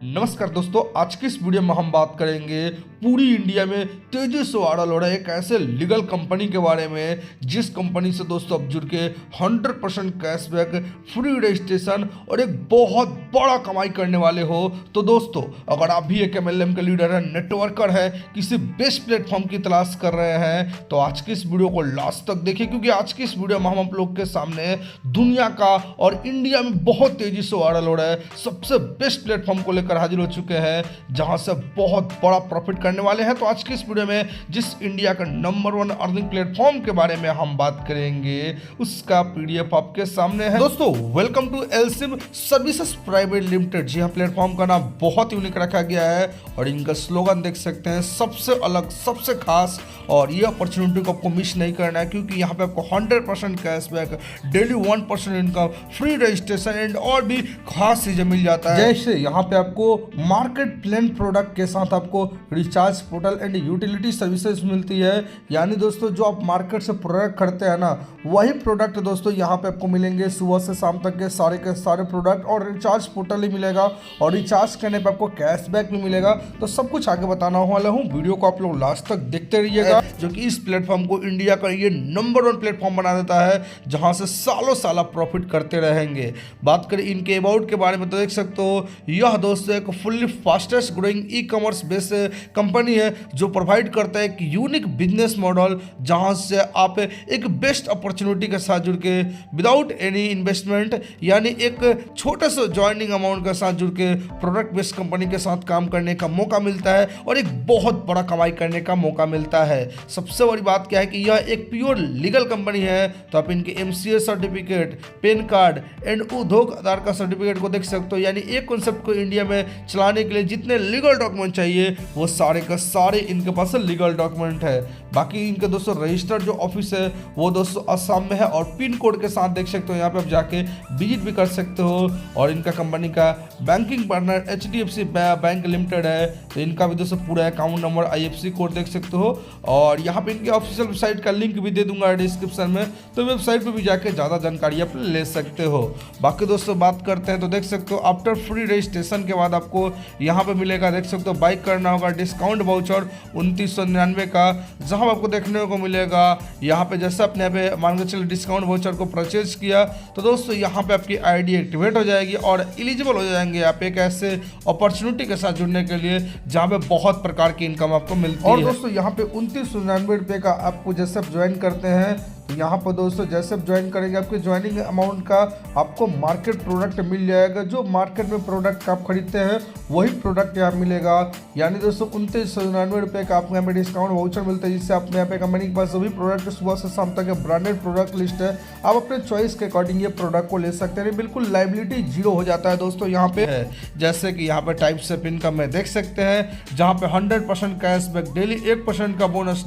नमस्कार दोस्तों, आज की इस वीडियो में हम बात करेंगे पूरी इंडिया में तेजी से वायरल हो रहा है एक ऐसे लीगल कंपनी के बारे में जिस कंपनी से दोस्तों अब जुड़ के 100% कैशबैक, फ्री रजिस्ट्रेशन और एक बहुत बड़ा कमाई करने वाले हो। तो दोस्तों, अगर आप भी एक एमएलएम के लीडर है, नेटवर्कर है, किसी बेस्ट प्लेटफॉर्म की तलाश कर रहे हैं तो आज की इस वीडियो को लास्ट तक देखिए, क्योंकि आज की इस वीडियो में हम आप लोग के सामने दुनिया का और इंडिया में बहुत तेजी से वायरल हो रहा है सबसे बेस्ट प्लेटफॉर्म को लेकर हाजिर हो चुके हैं जहां से बहुत बड़ा प्रॉफिट करने वाले हैं। तो आज की इस वीडियो में जिस इंडिया का नंबर 1 अर्निंग प्लेटफॉर्म के बारे में हम बात करेंगे उसका पीडीएफ आपके सामने है। दोस्तों, welcome to Elsim services private limited. जी हाँ, प्लेटफॉर्म का नाम बहुत यूनिक रखा गया है और इनका स्लोगन देख सकते हैं, सबसे अलग, सबसे खास। और ये अपॉर्चुनिटी को आपको मिस नहीं करना है क्योंकि यहाँ पे आपको 100% cashback, daily 1% income, free registration and और भी खास चीजें मिल जाता है। जैसे यहाँ पे आपको मार्केट प्लेन प्रोडक्ट के साथ आपको recharge portal and utility services मिलती है। यानी दोस्तों, जो आप मार्केट से प्रोडक्ट खरीदते हैं ना, वही प्रोडक्ट दोस्तों यहाँ पे आपको मिलेंगे सुबह से शाम तक के सारे प्रोडक्ट, और रिचार्ज पोर्टल ही मिलेगा और रिचार्ज करने पे आपको कैशबैक भी मिलेगा। तो सब कुछ आगे बताना वाला हूँ, वीडियो को आप लोग लास्ट तक देखते रहिएगा, जो कि इस प्लेटफॉर्म को इंडिया का ये नंबर 1 प्लेटफॉर्म बना देता है जहां से सालों साल प्रॉफिट करते रहेंगे। बात करें इनके अबाउट के बारे में तो देख सकते हो, यह दोस्तों एक fully fastest growing e commerce based company है जो प्रोवाइड करता है एक यूनिक बिजनेस मॉडल जहां से आप एक बेस्ट अपॉर्चुनिटी के साथ जुड़ के विदाउट एनी इन्वेस्टमेंट, यानी एक छोटे से ज्वाइनिंग अमाउंट के साथ जुड़ के प्रोडक्ट बेस्ड कंपनी के साथ काम करने का मौका मिलता है और एक बहुत बड़ा कमाई करने का मौका मिलता है। सबसे बड़ी बात क्या है कि यह एक प्योर लीगल कंपनी है, तो आप इनके MCA certificate, pan card and उद्योग आधार का सर्टिफिकेट को देख सकते हो। यानी एक कॉन्सेप्ट को इंडिया में चलाने के लिए जितने लीगल डॉक्यूमेंट चाहिए वो सारे का सारे इनके पास लीगल डॉक्यूमेंट है। बाकी इनके दोस्तों रजिस्टर्ड जो ऑफिस है वो दोस्तों असम में है और पिन कोड के साथ देख सकते हो, यहाँ पे आप जाके विजिट भी कर सकते हो। और इनका कंपनी का banking partner HDFC bank limited है, तो इनका भी दोस्तों पूरा अकाउंट नंबर, आईएफएससी कोड देख सकते हो। और यहाँ पे इनके ऑफिशियल वेबसाइट का लिंक भी दे दूंगा डिस्क्रिप्शन में, तो वेबसाइट पे भी जाके ज़्यादा जानकारी आप ले सकते हो। बाकी दोस्तों बात करते हैं तो देख सकते हो, आफ्टर फ्री रजिस्ट्रेशन के बाद आपको यहाँ पे मिलेगा, देख सकते हो, बाइक करना होगा डिस्काउंट वाउचर 2999 का, जहाँ आपको देखने को मिलेगा यहाँ पे जैसे अपने यहाँ पे मान के चलिए डिस्काउंट वाउचर को परचेज किया तो दोस्तों यहाँ पे आपकी आईडी एक्टिवेट हो जाएगी और एलिजिबल हो जाएंगे आप एक ऐसे अपॉर्चुनिटी के साथ जुड़ने के लिए जहाँ पे बहुत प्रकार की इनकम आपको मिलती है। और दोस्तों यहाँ पे 2999 रुपये का आपको जैसे आप ज्वाइन करते हैं तो यहाँ पर दोस्तों जैसे आप ज्वाइन करेंगे आपके ज्वाइनिंग अमाउंट का आपको मार्केट प्रोडक्ट मिल जाएगा। जो मार्केट में प्रोडक्ट आप खरीदते हैं वही प्रोडक्ट यहाँ मिलेगा। यानी दोस्तों 2999 रुपये का आपको यहाँ पे डिस्काउंट वाउचर मिलता है, जिससे आपने यहाँ पे कंपनी के पास जो भी प्रोडक्ट सुबह से शाम तक ब्रांडेड प्रोडक्ट लिस्ट है, आप अपने चॉइस के अकॉर्डिंग ये प्रोडक्ट को ले सकते हैं। बिल्कुल लाइबिलिटी जीरो हो जाता है दोस्तों यहाँ पे है। जैसे कि यहाँ पे टाइप्स ऑफ इनकम में देख सकते हैं जहाँ पे 100% कैशबैक, डेली 1% का बोनस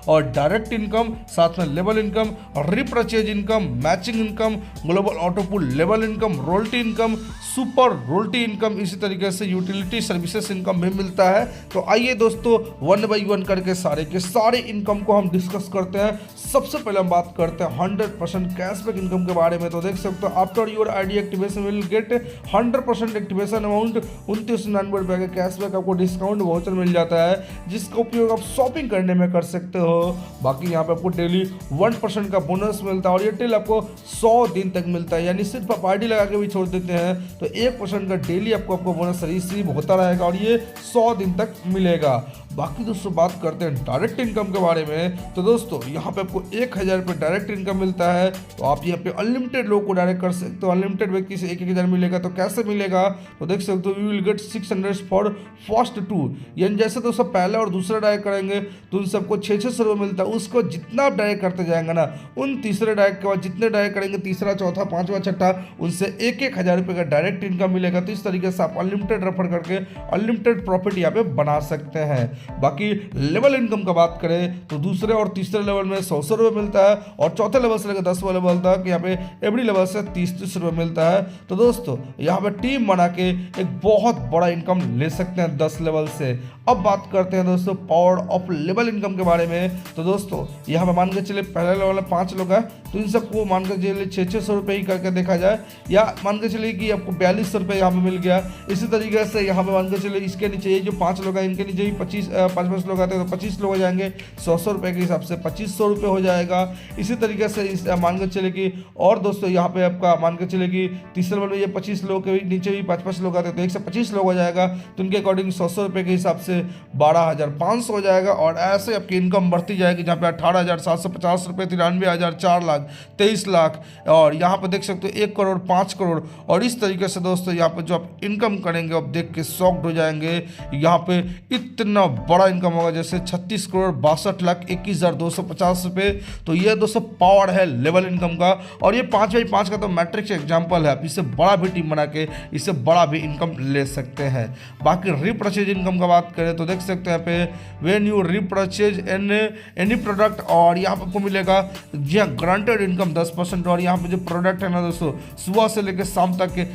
और डायरेक्ट इनकम, साथ में level income, repurchase income, matching income, global ऑटोपुल level income, royalty income, super royalty income, इसी तरीके से यूटिलिटी सर्विसेज इनकम भी मिलता है। तो आइए दोस्तों 1 बाई 1 करके सारे के सारे इनकम को हम डिस्कस करते हैं। सबसे पहले हम बात करते हैं 100% कैशबैक इनकम के बारे में। तो देख सकते हो, after your ID activation will get 100% activation amount 2999 रुपये का कैशबैक आपको डिस्काउंट वाउचर मिल जाता है, जिसका उपयोग आप शॉपिंग करने में कर सकते हो। बाकी यहाँ पे आपको डेली 1% का बोनस मिलता है और ये टिल आपको 100 दिन तक मिलता है। यानी सिर्फ आप आईडी लगा के भी छोड़ देते हैं तो 1% का डेली आपको बोनस रिसीव होता रहेगा और ये 100 दिन तक मिलेगा। बाकी दोस्तों बात करते हैं डायरेक्ट इनकम के बारे में। तो दोस्तों यहाँ पे आपको 1000 रुपये डायरेक्ट इनकम मिलता है, तो आप यहाँ पे अनलिमिटेड लोग को डायरेक्ट कर सकते हो। अनलिमिटेड व्यक्ति से 1000 मिलेगा, तो कैसे मिलेगा तो देख सकते हो, you will get 600 for first 2। यानी जैसे दोस्तों पहला और दूसरा डायरेक्ट करेंगे तो उन सबको 600 रुपये मिलता है। उसको जितना आप डायरेक्ट करते जाएंगे ना, उन तीसरे डायरेक्ट के बाद जितने डायरेक्ट करेंगे, तीसरा, चौथा, पांचवा, छठा, उनसे 1000 रुपये का डायरेक्ट इनकम मिलेगा। तो इस तरीके से आप अनलिमिटेड रेफर करके अनलिमिटेड प्रॉफिट यहाँ पे बना सकते हैं। बाकी लेवल इनकम का बात करें तो दूसरे और तीसरे लेवल में 100 रुपये मिलता है और चौथे लेवल से लेकर 10वें लेवल तक यहाँ पे एवरी लेवल से 30 रुपये मिलता है। तो दोस्तों यहाँ पे टीम बना के एक बहुत बड़ा इनकम ले सकते हैं 10 लेवल से। अब बात करते हैं दोस्तों पावर ऑफ लेवल इनकम के बारे में। तो दोस्तों यहाँ पे मान के चलिए पहले लेवल में 5 लोग हैं, तो इन सबको मान कर चलिए 600 रुपये ही करके देखा जाए, या मान के चलिए कि आपको 4200 रुपये यहाँ पे मिल गया। इसी तरीके से यहाँ पे मान के चलिए इसके नीचे ये जो 5 लोग हैं इनके नीचे भी 5 लोग आते हैं तो 25 लोग हो जाएंगे, 100 रुपये के हिसाब से 2500 रुपये हो जाएगा। इसी तरीके से इस मान के चलिए कि और दोस्तों यहाँ पे आपका मान के चलिए कि तीसरे लेवल में ये 25 लोग के नीचे भी 5 लोग आते हैं तो 125 लोग हो जाएगा, तो उनके अकॉर्डिंग 100 रुपये के हिसाब से 12,500 हो जाएगा। और ऐसे आपकी इनकम बढ़ती जाएगी, जहाँ पे 18,750 रुपये, 93,000, 4 लाख, 23 लाख, और यहाँ पर देख सकते हो 1 करोड़, 5 करोड़। और इस तरीके से दोस्तों यहाँ पे जो आप इनकम करेंगे आप देख के शॉक्ड हो जाएंगे। यहाँ पे इतना बड़ा इनकम होगा, जैसे 36 करोड़ 62,21,250 रुपये। तो ये दोस्तों पावर है लेवल इनकम का। और ये 5x5 का तो मैट्रिक्स एग्जाम्पल है, आप इससे बड़ा भी टीम बना के इससे बड़ा भी इनकम ले सकते हैं। बाकी रीपरचेज इनकम का बात करें तो देख सकते हैं यहाँ पे when you repurchase any product, और यहाँ पे आपको मिलेगा जी हाँ ग्रांटेड इनकम 10%। और यहाँ पे जो प्रोडक्ट है ना दोस्तों, सुबह से लेकर शाम तक के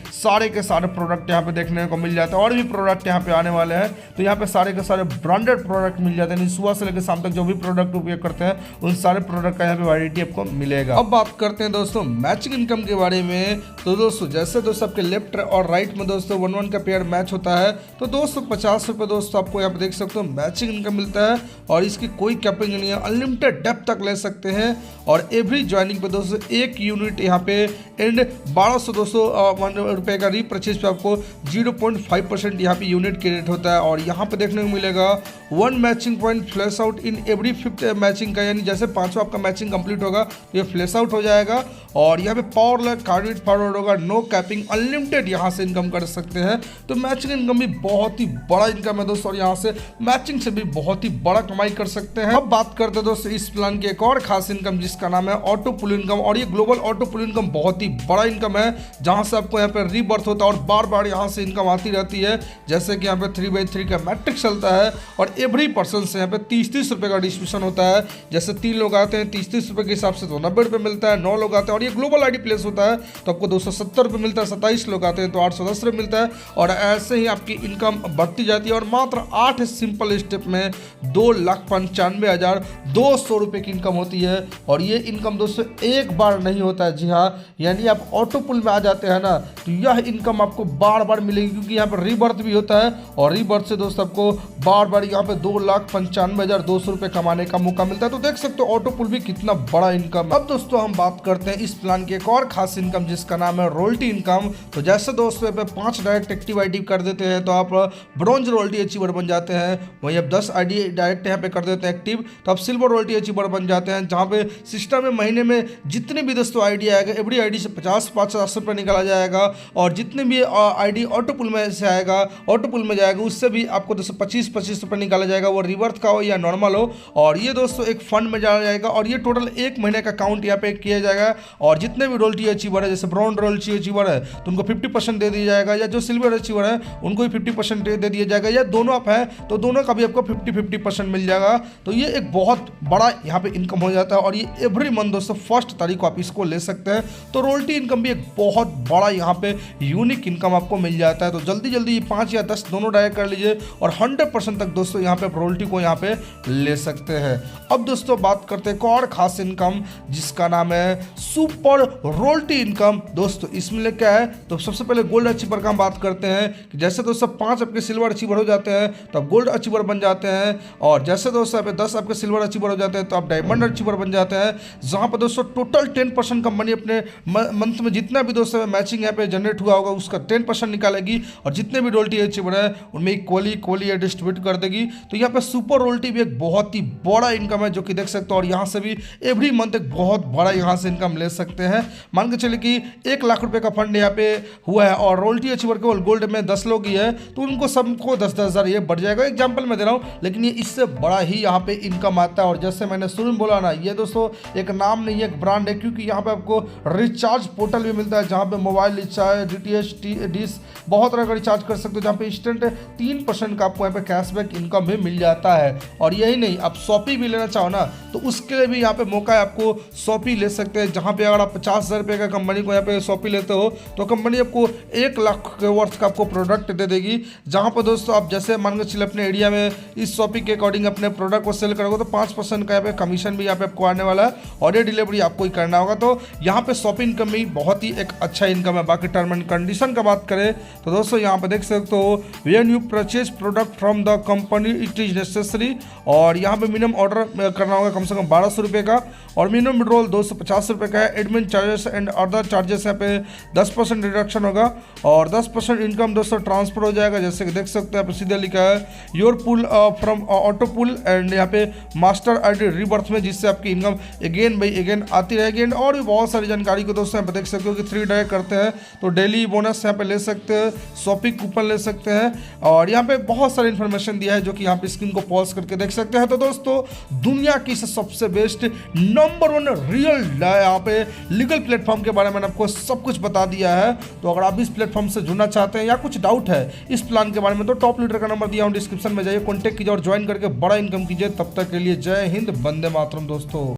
सारे प्रोडक्ट यहाँ पे देखने को मिल जाते हैं। और भी प्रोडक्ट यहाँ पे आने वाले हैं, तो यहाँ पे सारे के सारे ब्रांडेड प्रोडक्ट मिल जाते हैं। सुबह से लेकर शाम तक जो भी प्रोडक्ट उपयोग करते हैं उन सारे प्रोडक्ट का यहाँ पे वैरायटी आपको मिलेगा। अब बात करते हैं दोस्तों मैचिंग इनकम के बारे में। तो दोस्तों जैसे दोस्तों आपके लेफ्ट और राइट में दोस्तों 1-1 का पेयर मैच होता है, तो 250 रुपये दोस्तों आपको यहाँ पे देख सकते हो मैचिंग इनकम मिलता है। और इसकी कोई कैपिंग नहीं है, अनलिमिटेड डेप्थ तक ले सकते हैं। और एवरी ज्वाइनिंग पे दोस्तों 1 यूनिट यहाँ पे एंड 1200 रुपये का रीपरचेज पे आपको 0.5% यहाँ पे यूनिट क्रेडिट होता है। और यहाँ पे देखने को मिलेगा 1 matching point flash out in every 5th matching का, यानी जैसे 5वां आपका मैचिंग कंप्लीट होगा तो ये फ्लैश आउट हो जाएगा। और यहाँ पे पावर लैग कार्ड फॉरवर्ड होगा, नो कैपिंग, अनलिमिटेड यहाँ से इनकम कर सकते हैं। तो मैचिंग इनकम भी बहुत ही बड़ा इनकम है दोस्तों, और यहाँ से मैचिंग से भी बहुत ही बड़ा कमाई कर सकते हैं। अब बात करते हैं दोस्तों इस प्लान की एक और खास इनकम जिसका नाम है ऑटो पुल इनकम। और ये ग्लोबल ऑटो पुल इनकम बहुत ही बड़ा इनकम है, जहाँ से आपको यहाँ पे रीबर्थ होता है और बार बार यहाँ से इनकम आती रहती है। जैसे कि यहाँ पे 3x3 का मैट्रिक्स चलता है, और एवरी पर्सन से यहाँ पे 30-30 रुपये का डिस्ट्रीब्यूशन होता है। जैसे 3 लोग आते हैं 30-30 रुपये के हिसाब से तो 90 रुपये मिलता है, 9 लोग आते हैं और ये ग्लोबल आईडी प्लेस होता है तो आपको 270 रुपये मिलता है, 27 लोग आते हैं तो 810 रुपये मिलता है। और ऐसे ही आपकी इनकम बढ़ती जाती है, और मात्र 8 सिंपल स्टेप में 2,95,200 रुपये की इनकम होती है। और ये इनकम दोस्तों एक बार नहीं होता है, जी हाँ, यानी आप ऑटो पुल में आ जाते हैं ना तो यह इनकम आपको बार बार मिलेगी, क्योंकि यहाँ पर रीबर्थ भी होता है। और रीबर्थ से दोस्तों आपको बार बार यहाँ पे 2,95,200 रुपये कमाने का मौका मिलता है। तो देख सकते हो ऑटो पुल भी कितना बड़ा इनकम है। अब दोस्तों हम बात करते हैं इस प्लान की एक और खास इनकम जिसका नाम है रॉयल्टी इनकम। तो जैसे दोस्तों पे 5 डायरेक्ट एक्टिव आईडी कर देते हैं तो आप ब्रॉन्ज रॉयल्टी अचीवर बन जाते हैं। वहीं आप 10 आईडी डायरेक्ट यहाँ पे कर देते हैं एक्टिव तो आप सिल्वर रॉयल्टी अचीवर बन जाते हैं, जहाँ पे सिस्टम में महीने में जितने भी दोस्तों आईडी आएगा एवरी आईडी से 50 रुपये निकाला जाएगा। और जितने भी आईडी ऑटो पुल में से आएगा, ऑटो पुल में जाएगा, उससे भी आपको दोस्तों 25 रुपये निकाला जाएगा, वो रिवर्थ का हो या नॉर्मल हो। और ये दोस्तों एक फंड में डाला जाएगा, और ये टोटल 1 महीने का काउंट यहाँ पे किया जाएगा। और जितने भी रॉयल्टी अचीवर है, जैसे ब्रॉन्ज रॉयल्टी अचीवर है तो उनको 50% दे दिया जाएगा, या जो सिल्वर अचीवर है उनको भी 50% दे दिया जाएगा, या दोनों आप हैं तो दोनों का भी आपको 50-50% मिल जाएगा। तो ये एक बहुत बड़ा यहाँ पे इनकम हो जाता है, और ये एवरी मंथ दोस्तों 1 तारीख को आप इसको ले सकते हैं। तो रॉयल्टी इनकम भी एक बहुत बड़ा यहाँ पे यूनिक इनकम आपको मिल जाता है। तो जल्दी जल्दी 5 या 10 दोनों डायरेक्ट कर लीजिए, और 100% तक दोस्तों यहाँ पे रॉयल्टी को यहाँ पे ले सकते हैं। अब दोस्तों बात करते हैं एक और खास इनकम जिसका नाम है सुपर रॉयल्टी इनकम। दोस्तों इसमें क्या है, तो सबसे पहले गोल्ड अचीवर का हम बात करते हैं कि जैसे दोस्तों 5 आपके सिल्वर अचीवर हो जाते हैं तो आप गोल्ड अचीवर बन जाते हैं। और जैसे दोस्तों 10 आपके सिल्वर अचीवर हो जाते हैं तो आप डायमंड अचीवर बन जाते हैं, जहां पर दोस्तों टोटल 10% कंपनी अपने मंथ में जितना भी दोस्तों मैचिंग यहाँ पे जनरेट हुआ होगा उसका 10% निकालेगी, और जितने भी रॉयल्टी अचीवर है उनमें इक्वली डिस्ट्रीब्यूट कर देगी। तो यहाँ पे सुपर रॉयल्टी भी एक बहुत ही बड़ा इनकम है जो कि देख सकते हो, और यहाँ से भी एवरी मंथ एक बहुत बड़ा यहाँ से इनकम ले सकते हैं। मान के चलिए कि 1 लाख रुपए का फंड यहाँ पे हुआ है, और रॉयल्टी अचीवर केवल गोल्ड में 10 लोग ही है तो उनको सबको 10-10 हज़ार ये बढ़ जाएगा। एग्जाम्पल मैं दे रहा हूँ, लेकिन ये इससे बड़ा ही यहाँ पे इनकम आता है। और जैसे मैंने शुरू में बोला ना, ये दोस्तों एक नाम नहीं है, एक ब्रांड है, क्योंकि यहाँ पे आपको रिचार्ज पोर्टल भी मिलता है, जहाँ पे मोबाइल रिचार्ज, DTH डिश बहुत तरह का रिचार्ज कर सकते हो, जहाँ पे इंस्टेंट 3% का आपको यहाँ पे कैशबैक इनकम भी मिल जाता है। और यही नहीं, आप शॉपी भी लेना चाहो ना तो उसके लिए भी यहाँ पे मौका है, आपको शॉपी ले सकते हैं, जहाँ पे अगर आप 50,000 रुपये का कंपनी को यहाँ पे शॉपी लेते हो तो कंपनी आपको 1 लाख के वर्थ का आपको प्रोडक्ट दे देगी। जहाँ पर दोस्तों आप जैसे मान के चलिए अपने एरिया में इस शॉपी के अकॉर्डिंग अपने प्रोडक्ट को सेल करोगे तो 5% का यहाँ पे कमीशन भी यहाँ पे आपको आने वाला है। और ये डिलीवरी डिलीवरी आपको ही करना होगा। तो यहाँ पे शॉपिंग इनकम में बहुत ही एक अच्छा इनकम है। बाकी टर्म एंड कंडीशन का बात करें तो दोस्तों यहाँ पे देख सकते हो, when you purchase product from the company it is necessary, और यहाँ पे मिनिमम ऑर्डर करना होगा कम से कम 1200 रुपये का, और मिनिमम विड्रॉल 250 रुपये का है। Admin charges and other charges यहाँ पे 10% रिडक्शन होगा, और 10% इनकम दोस्तों ट्रांसफर हो जाएगा। जैसे कि देख सकते हैं, यहाँ पे सीधे लिखा है your pull from auto pull and यहाँ पे मास्टर आईडी रीबर्थ में, जिससे आपकी इनकम अगेन बाई अगेन आती रहेगी। एंड और भी बहुत सारी जानकारी को दोस्तों यहाँ पे देख सकते हो कि 3 डायरेक्ट करते हैं तो डेली बोनस यहाँ पे ले सकते हैं, शॉपिंग कूपन ले सकते हैं, और यहाँ पे बहुत सारी इन्फॉर्मेशन दिया है जो कि यहाँ पे स्क्रीन को पॉज करके देख सकते हैं। तो दोस्तों दुनिया की सबसे बेस्ट नंबर 1 रियल यहाँ पे लीगल प्लेटफॉर्म के बारे में आपको सब कुछ बता दिया है। तो अगर आप इस प्लेटफॉर्म से जुड़ना चाहते हैं या कुछ डाउट है इस प्लान के बारे में, तो टॉप लीडर का नंबर दिया हूं डिस्क्रिप्शन में, जाइए कॉन्टैक्ट कीजिए और ज्वाइन करके बड़ा इनकम कीजिए। तब तक के लिए जय हिंद, वंदे मातरम दोस्तों।